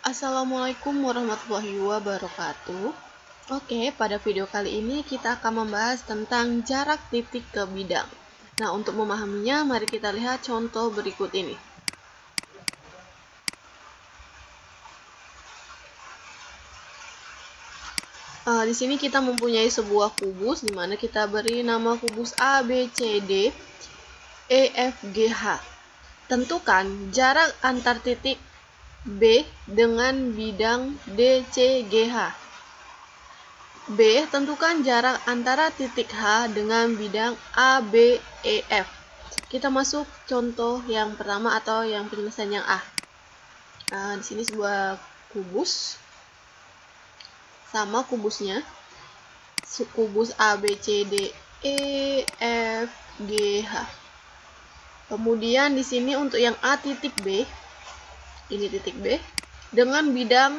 Assalamualaikum warahmatullahi wabarakatuh. Oke, pada video kali ini kita akan membahas tentang jarak titik ke bidang. Nah, untuk memahaminya, mari kita lihat contoh berikut ini. Di sini kita mempunyai sebuah kubus, di mana kita beri nama kubus A, B, C, D, E, F, G, H. Tentukan jarak antar titik B dengan bidang D, C, G, H. B. Tentukan jarak antara titik H dengan bidang A, B, E, F. Kita masuk contoh yang pertama atau yang penyelesaian yang A. Di sini sebuah kubus sama kubusnya. Kubus A, B, C, D, E, F, G, H. Kemudian di sini untuk yang A titik B, ini titik B, dengan bidang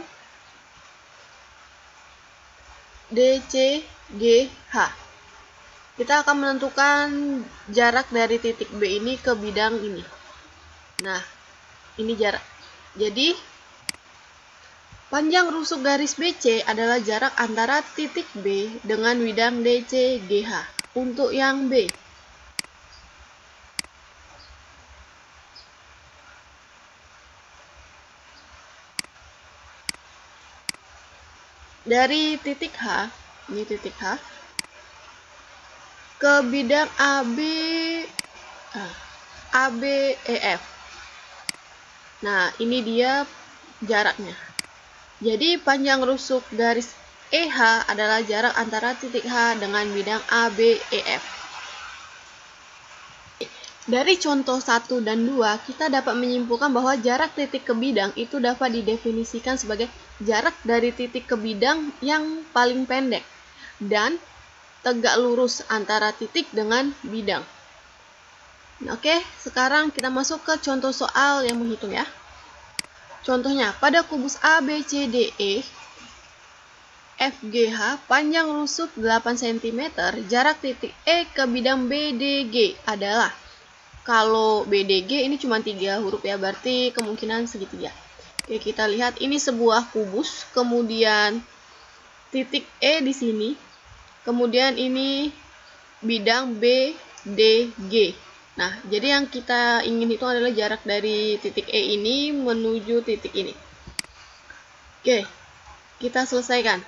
D, C, G, H. Kita akan menentukan jarak dari titik B ini ke bidang ini. Nah, ini jarak. Jadi, panjang rusuk garis BC adalah jarak antara titik B dengan bidang DC, GH. Untuk yang B, dari titik H, ini titik H, ke bidang AB, ABEF. Nah, ini dia jaraknya. Jadi panjang rusuk garis EH adalah jarak antara titik H dengan bidang ABEF. Dari contoh 1 dan 2, kita dapat menyimpulkan bahwa jarak titik ke bidang itu dapat didefinisikan sebagai jarak dari titik ke bidang yang paling pendek dan tegak lurus antara titik dengan bidang. Oke, sekarang kita masuk ke contoh soal yang menghitung ya. Contohnya, pada kubus A, B, C, D, E, F, G, H, panjang rusuk 8 cm, jarak titik E ke bidang B, D, G adalah, kalau B, D, G ini cuma 3 huruf ya, berarti kemungkinan segitiga. Oke, kita lihat ini sebuah kubus, kemudian titik E di sini, kemudian ini bidang B, D, G. Nah, jadi yang kita ingin itu adalah jarak dari titik E ini menuju titik ini. Oke, kita selesaikan.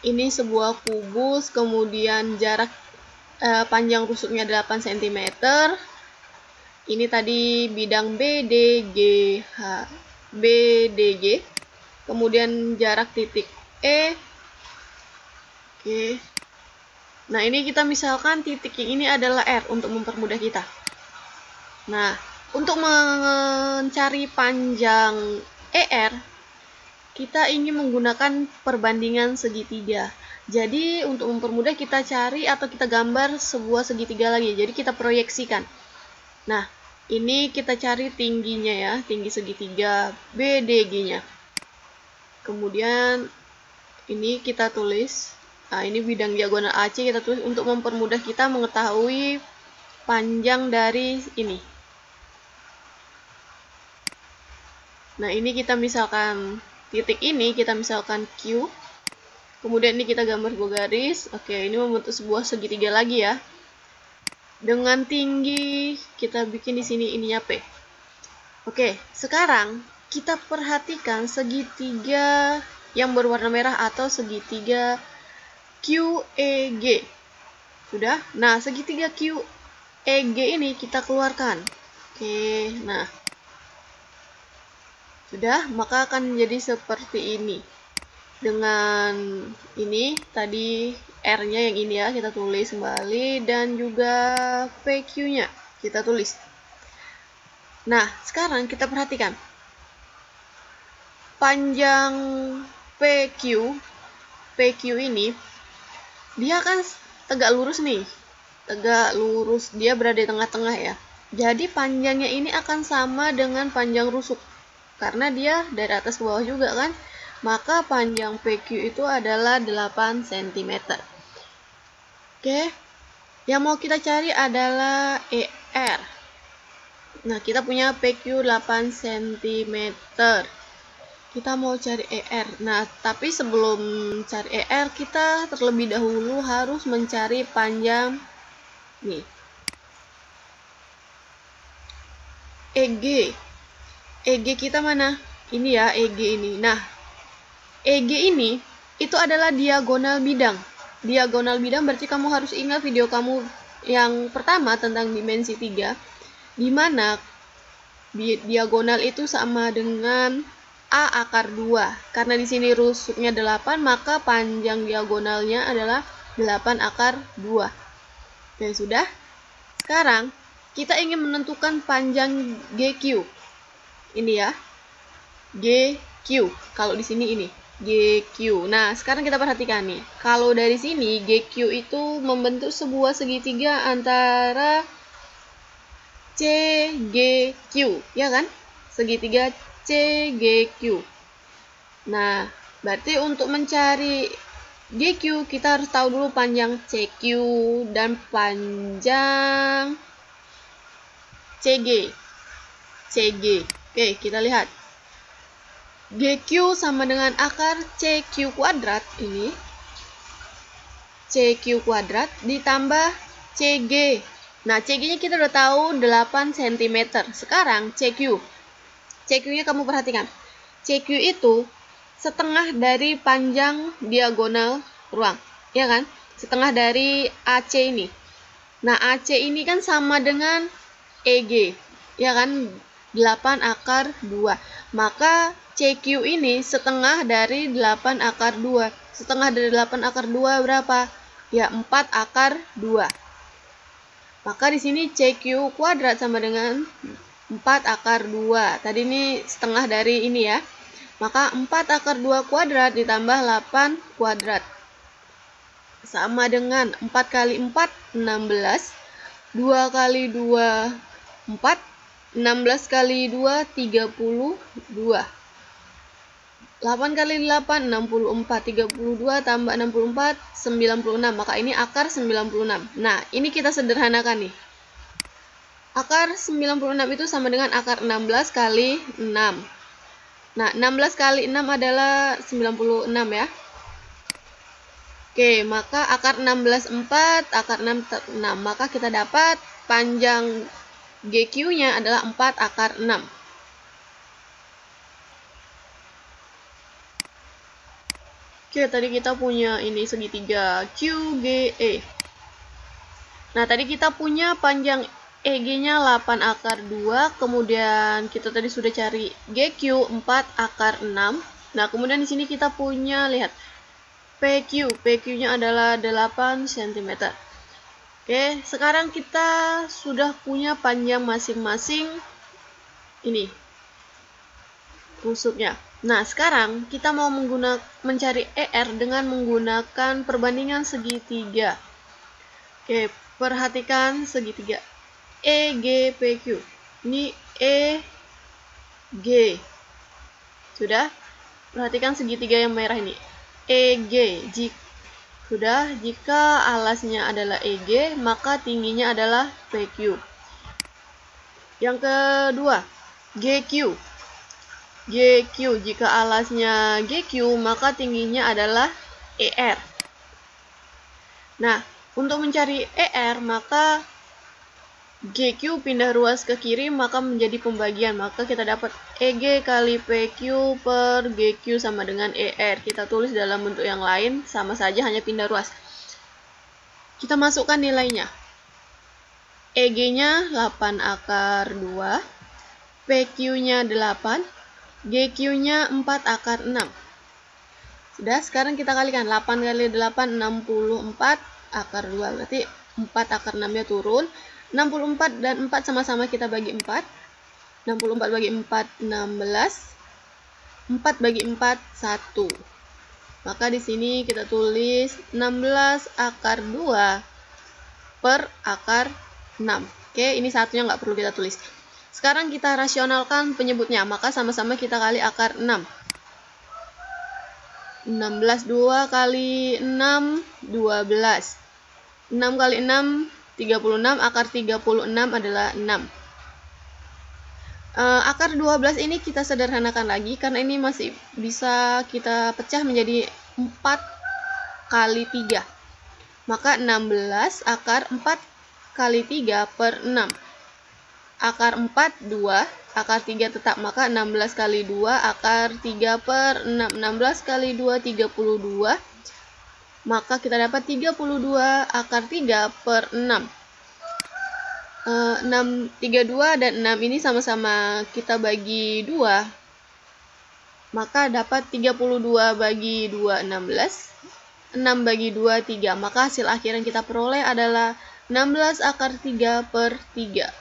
Ini sebuah kubus, kemudian jarak panjang rusuknya 8 cm. Ini tadi bidang B, D, G, H, B, D, G. Kemudian jarak titik E. Oke. Nah, ini kita misalkan titik yang ini adalah R untuk mempermudah kita. Nah, untuk mencari panjang ER, kita ingin menggunakan perbandingan segitiga. Jadi, untuk mempermudah kita cari atau kita gambar sebuah segitiga lagi. Jadi, kita proyeksikan. Nah, ini kita cari tingginya ya, tinggi segitiga BDG-nya. Kemudian, ini kita tulis. Nah, ini bidang diagonal AC kita tulis untuk mempermudah kita mengetahui panjang dari ini. Nah, ini kita misalkan titik ini kita misalkan Q. Kemudian ini kita gambar sebuah garis. Oke, ini membentuk sebuah segitiga lagi ya. Dengan tinggi kita bikin di sini ininya P. Oke, sekarang kita perhatikan segitiga yang berwarna merah atau segitiga QEG. Sudah? Nah, segitiga QEG ini kita keluarkan. Oke, nah. Sudah, maka akan menjadi seperti ini. Dengan ini, tadi R-nya yang ini ya, kita tulis kembali. Dan juga PQ-nya kita tulis. Nah, sekarang kita perhatikan. Panjang PQ ini, dia kan tegak lurus nih. Tegak lurus, dia berada di tengah-tengah ya. Jadi panjangnya ini akan sama dengan panjang rusuk. Karena dia dari atas ke bawah juga kan. Maka panjang PQ itu adalah 8 cm. Oke. Yang mau kita cari adalah ER. Nah, kita punya PQ 8 cm. Kita mau cari ER. Nah, tapi sebelum cari ER, kita terlebih dahulu harus mencari panjang nih. EG. EG kita mana? Ini ya, EG ini. Nah, EG ini itu adalah diagonal bidang. Diagonal bidang berarti kamu harus ingat video kamu yang pertama tentang dimensi 3, di mana diagonal itu sama dengan A akar 2. Karena di sini rusuknya 8, maka panjang diagonalnya adalah 8 akar 2. Oke, sudah. Sekarang kita ingin menentukan panjang GQ. Ini ya. GQ. Kalau di sini ini GQ. Nah, sekarang kita perhatikan nih. Kalau dari sini GQ itu membentuk sebuah segitiga antara CGQ, ya kan? Segitiga CGQ. Nah, berarti untuk mencari GQ kita harus tahu dulu panjang CQ dan panjang CG. Oke, kita lihat. GQ sama dengan akar CQ kuadrat ini. CQ kuadrat ditambah CG. Nah, CG-nya kita udah tahu 8 cm. Sekarang CQ. CQ-nya kamu perhatikan. CQ itu setengah dari panjang diagonal ruang. Ya kan? Setengah dari AC ini. Nah, AC ini kan sama dengan EG. Ya kan? 8 akar 2. Maka CQ ini setengah dari 8 akar 2. Setengah dari 8 akar 2 berapa? Ya, 4 akar 2. Maka di sini CQ kuadrat sama dengan 4 akar 2. Tadi ini setengah dari ini ya. Maka 4 akar 2 kuadrat ditambah 8 kuadrat. Sama dengan 4 kali 4, 16. 2 kali 2, 4. 16 kali 2, 32. 8 kali 8, 64. 32 tambah 64, 96. Maka ini akar 96. Nah, ini kita sederhanakan nih. Akar 96 itu sama dengan akar 16 kali 6. Nah, 16 kali 6 adalah 96 ya. Oke, maka akar 16, 4. Akar 6, 6. Maka kita dapat panjang GQ-nya adalah 4 akar 6. Oke, tadi kita punya ini segitiga QGE. Nah, tadi kita punya panjang EG-nya 8 akar 2, kemudian kita tadi sudah cari GQ 4 akar 6. Nah, kemudian di sini kita punya, lihat, PQ. PQ-nya adalah 8 cm. Oke, sekarang kita sudah punya panjang masing-masing ini rusuknya. Nah, sekarang kita mau mencari ER dengan menggunakan perbandingan segitiga. Oke, perhatikan segitiga EGPQ. Ini EG. Sudah? Perhatikan segitiga yang merah ini. EG. Sudah, jika alasnya adalah EG, maka tingginya adalah PQ. Yang kedua, GQ. GQ, jika alasnya GQ, maka tingginya adalah ER. Nah, untuk mencari ER, maka GQ pindah ruas ke kiri, maka menjadi pembagian. Maka kita dapat EG kali PQ per GQ sama dengan ER. Kita tulis dalam bentuk yang lain, sama saja, hanya pindah ruas. Kita masukkan nilainya. EG-nya 8 akar 2, PQ-nya 8, GQ-nya 4 akar 6. Sudah, sekarang kita kalikan. 8 kali 8, 64 akar 2. Berarti 4 akar 6-nya turun. 64 dan 4 sama-sama kita bagi 4. 64 bagi 4, 16. 4 bagi 4, 1. Maka di sini kita tulis 16 akar 2 per akar 6. Oke, ini satunya nggak perlu kita tulis. Sekarang kita rasionalkan penyebutnya, maka sama-sama kita kali akar 6. 16, 2 kali 6, 12. 6 kali 6, 36, akar 36 adalah 6. Akar 12 ini kita sederhanakan lagi karena ini masih bisa kita pecah menjadi 4 kali 3. Maka 16 akar 4 kali 3 per 6. Akar 4, 2. Akar 3 tetap, maka 16 kali 2 akar 3 per 6. 16 kali 2, 32. Maka kita dapat 32 akar 3 per 6. 32 dan 6 ini sama-sama kita bagi 2, maka dapat 32 bagi 2, 16. 6 bagi 2, 3. Maka hasil akhir yang kita peroleh adalah 16 akar 3 per 3.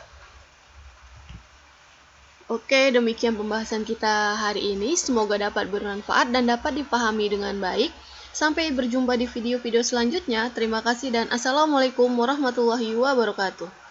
Oke, demikian pembahasan kita hari ini. Semoga dapat bermanfaat dan dapat dipahami dengan baik. Sampai berjumpa di video-video selanjutnya. Terima kasih dan assalamualaikum warahmatullahi wabarakatuh.